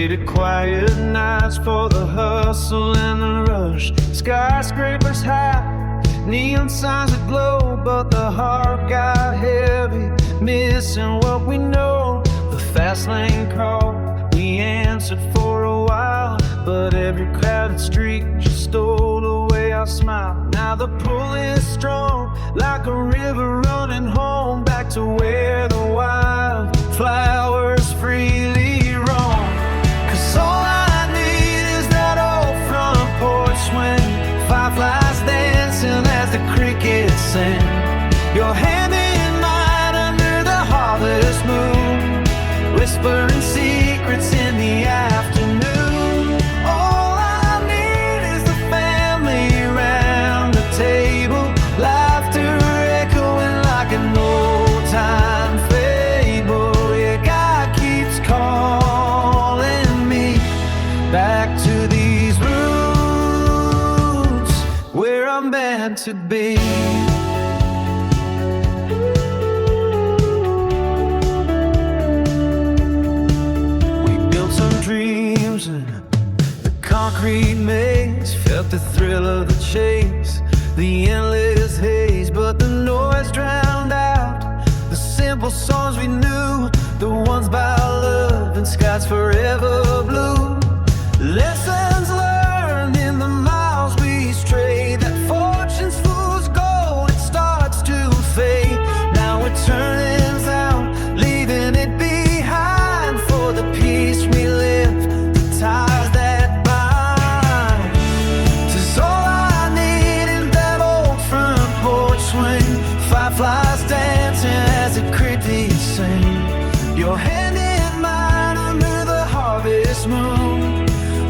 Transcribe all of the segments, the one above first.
traded quiet nights for the hustle and the rush. Skyscrapers high, neon signs that glow, but the heart got heavy, missing what we know. The fast lane call, we answered for a while, but every crowded street just stole away our smile. Now the pull is strong, like a river running home, back to where the wild flowers freely roam. 'Cause all I need is that old front porch swing, fireflies dancing as the crickets sing, your hand in mine under the harvest moon, whispering secrets in the afternoon. All I need is the family around the table, laughter echoing like an old-time fable. Yeah, God keeps calling me back to these roots where I'm meant to be. Dreams and the concrete maze, felt the thrill of the chase, the endless haze, but the noise drowned out the simple songs we knew, the ones about love and skies forever blue. Lessons learned in the miles we strayed, that fortune's fool's gold, it starts to fade. Now it turns out, leaving it behind for the peace we live, the ties that bind. 'Tis all I need is that old front porch swing, fireflies dancing as the crickets sing, your hand in mine under the harvest moon,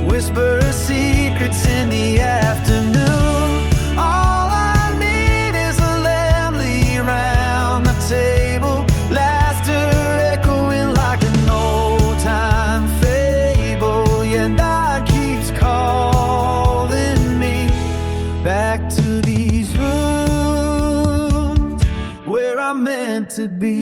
whisper secrets in the afternoon. All I need is a family round the table, laughter echoing like an old-time fable. Yeah, God keeps calling me back to these rooms where I'm meant to be.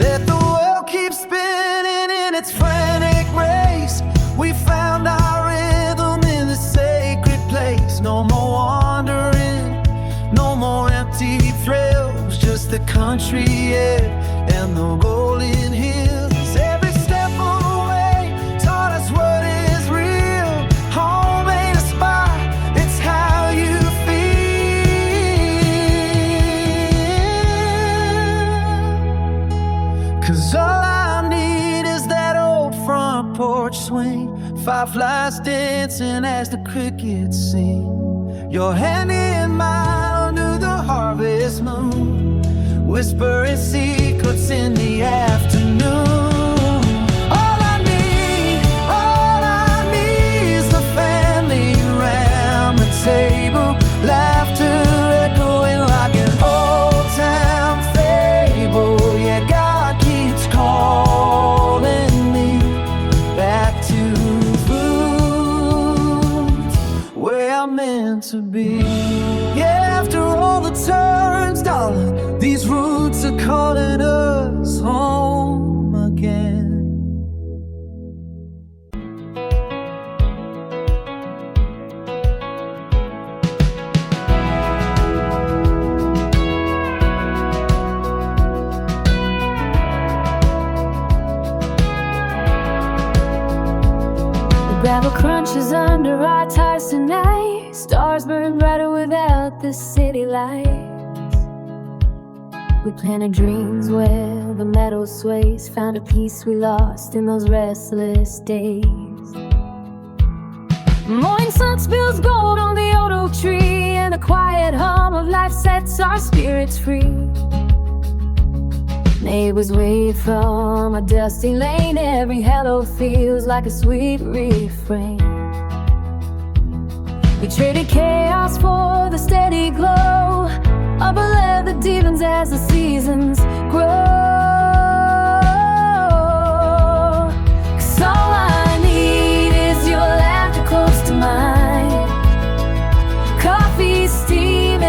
Let the world keep spinning in its frantic race, we found our rhythm in the sacred place. No more wandering, no more empty thrills, just the country air and the rolling hills. Every step of the way taught us what is real. Home ain't a spot, it's how you feel. 'Cause all I need is that old front porch swing, fireflies dancing as the crickets sing, your hand in mine under the harvest moon, whispering secrets in the afternoon. All I need is the family around the table, laughter echoing like an old-time fable. Yeah, God keeps calling me back to roots where I'm meant to be. Yeah, after all the turns, darling, these roots are calling us home again. The gravel crunches under our tires tonight, stars burn brighter without the city lights. We planted dreams where the meadow sways, found a peace we lost in those restless days. Morning sun spills gold on the old oak tree, and the quiet hum of life sets our spirits free. Neighbors wave from a dusty lane, every hello feels like a sweet refrain. We traded chaos for the steady glow of a love that deepens as the seasons grow. 'Cause all I need is your laughter close to mine, coffee steaming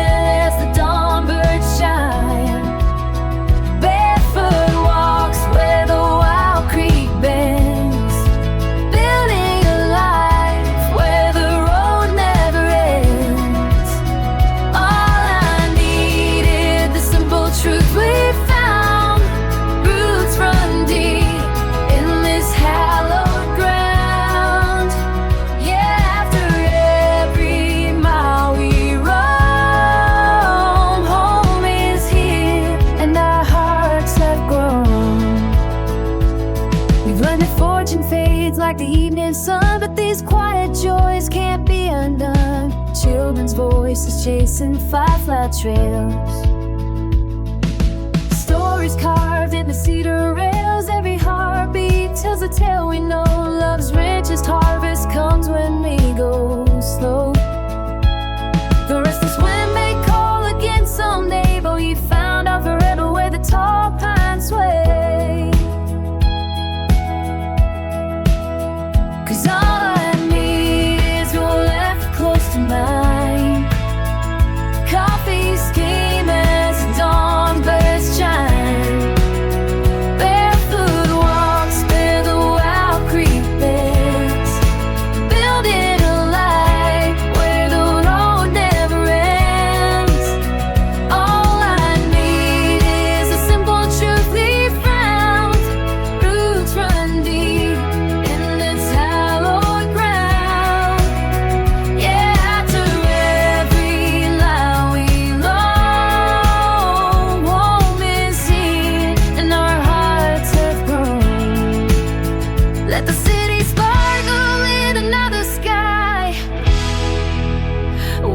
as the dawn birds shine, barefoot walks where the wild like the evening sun, but these quiet joys can't be undone. Children's voices chasing firefly trails, stories carved in the cedar rails. Every heartbeat tells a tale we know. Love's richest harvest comes when we go slow. The restless wind may call again someday, but you found out forever where the tall pines sway. 'Cause all I need is your left close to mine. Coffee scheme as the dawn birds chime. Barefoot walks where the wild creek bends, building a life where the road never ends. All I need is a simple truth we found. Roots run deep in this hallowed ground. Yeah, after every lie we long, home is here and our hearts have grown. Let the city sparkle in another sky.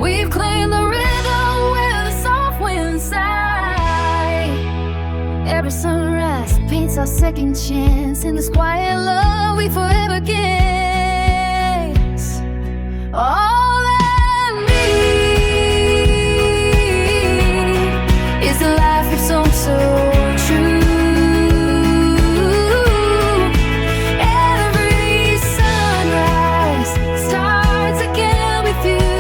We've claimed the rhythm where the soft winds sigh. Every sunrise paints our second chance in this quiet love we forever kiss. All I need is a life that's so true. Every sunrise starts again with you.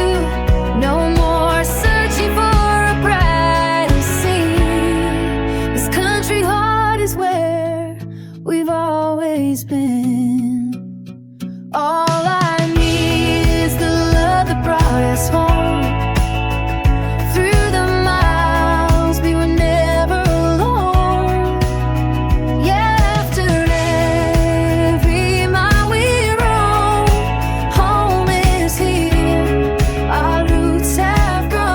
No more searching for a brighter scene. This country heart is where we've always been. All I need is the love that brought us home. Through the miles, we were never alone. Yeah, after every mile we roam, home is here, our roots have grown.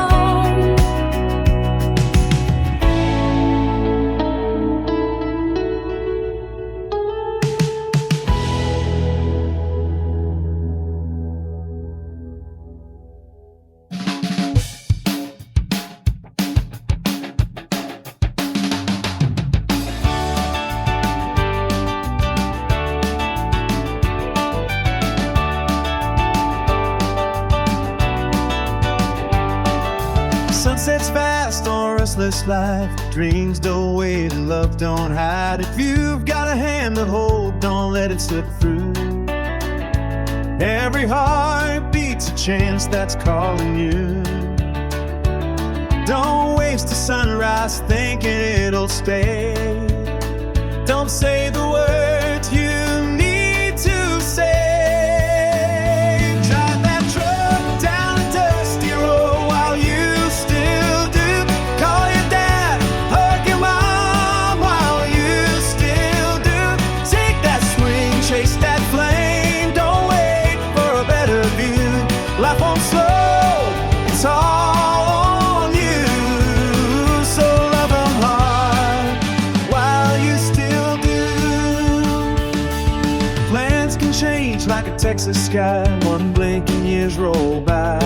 Sunsets fast on a restless life. Dreams don't wait and love don't hide. If you've got a hand to hold, don't let it slip through. Every heart beats a chance that's calling you. Don't waste a sunrise thinking it'll stay. Don't say the words you need to say. Drive that truck down a dusty road while you still do. Call your dad, hug your mom while you still do. Take that swing, chase that flame. Don't wait for a better view. Life won't slow, it's all on you. So love them hard while you still do. Plans can change like a Texas sky. One blink and years roll by.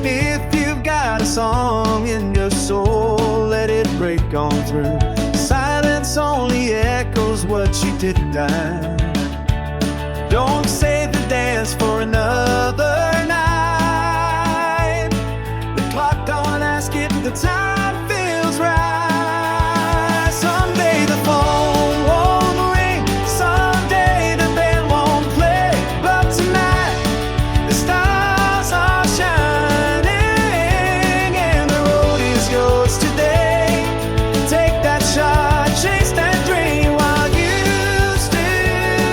If you've got a song in your soul, let it break on through. Silence only echoes what you didn't die. Don't save the dance for another night. The clock don't ask it, the time feels right. Someday the phone won't ring, someday the band won't play, but tonight the stars are shining and the road is yours today. Take that shot, chase that dream while you still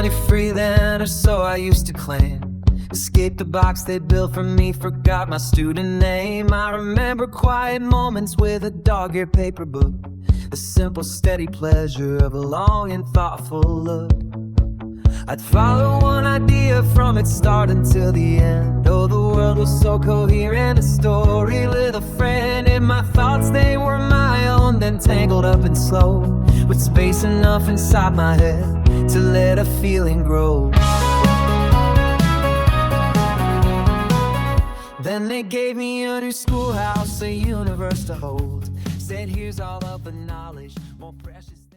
money free then, or so I used to claim. Escaped the box they built for me, forgot my student name. I remember quiet moments with a dog-eared paper book, the simple steady pleasure of a long and thoughtful look. I'd follow one idea from its start until the end. Oh, the world was so coherent, a story with a friend. And my thoughts, they were my own, then tangled up and slow, with space enough inside my head to let a feeling grow. Then they gave me a new schoolhouse, a universe to hold. Said here's all of the knowledge, more precious.